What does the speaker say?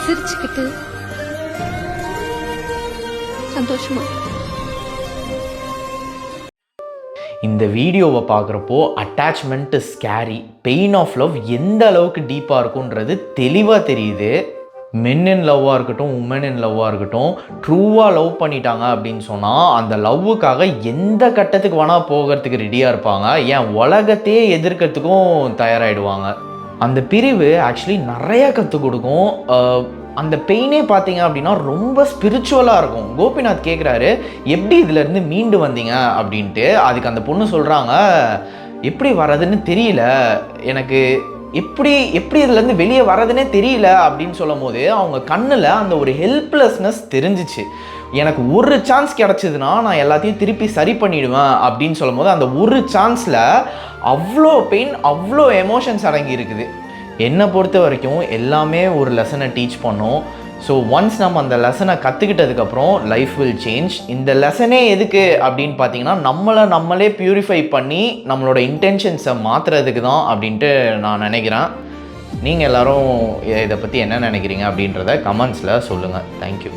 சிரிச்சுக்கிட்டு சந்தோஷமா. இந்த வீடியோவை பார்க்குறப்போ attachment is scary, pain of love எந்த அளவுக்கு டீப்பாக இருக்குன்றது தெளிவாக தெரியுது. மென் இன் லவ்வாக இருக்கட்டும், உமன் இன் லவ்வாக இருக்கட்டும், ட்ரூவாக லவ் பண்ணிட்டாங்க அப்படின்னு சொன்னால் அந்த லவ்வுக்காக எந்த கட்டத்துக்கு வேணால் போகிறதுக்கு ரெடியாக இருப்பாங்க. ஏன் உலகத்தையே எதிர்க்கிறதுக்கும் தயாராகிடுவாங்க. அந்த பிரிவு ஆக்சுவலி நிறையா கற்றுக் கொடுக்கும். அந்த பெயினே பார்த்தீங்க அப்படின்னா ரொம்ப ஸ்பிரிச்சுவலாக இருக்கும். கோபிநாத் கேட்குறாரு, எப்படி இதிலேருந்து மீண்டு வந்தீங்க அப்படின்ட்டு. அதுக்கு அந்த பொண்ணு சொல்கிறாங்க, எப்படி வர்றதுன்னு தெரியல, எனக்கு எப்படி இதுலேருந்து வெளியே வர்றதுன்னே தெரியல அப்படின்னு சொல்லும் போது அவங்க கண்ணில் அந்த ஒரு ஹெல்ப்லெஸ்னஸ் தெரிஞ்சிச்சு. எனக்கு ஒரு சான்ஸ் கிடச்சிதுன்னா நான் எல்லாத்தையும் திருப்பி சரி பண்ணிவிடுவேன் அப்படின்னு சொல்லும் போது அந்த ஒரு சான்ஸில் அவ்வளோ பெயின், அவ்வளோ எமோஷன்ஸ் அடங்கி இருக்குது. என்னை பொறுத்த வரைக்கும் எல்லாமே ஒரு லெசனை டீச் பண்ணோம். ஸோ ஒன்ஸ் நம்ம அந்த லெசனை கற்றுக்கிட்டதுக்கப்புறம் லைஃப் வில் சேஞ்ச். இந்த லெசனே எதுக்கு அப்படின்னு பார்த்தீங்கன்னா நம்மளே பியூரிஃபை பண்ணி நம்மளோட இன்டென்ஷன்ஸை மாற்றுறதுக்கு தான் அப்படின்ட்டு நான் நினைக்கிறேன். நீங்கள் எல்லோரும் இதை பற்றி என்ன நினைக்கிறீங்க அப்படின்றத கமெண்ட்ஸில் சொல்லுங்கள். தேங்க்யூ.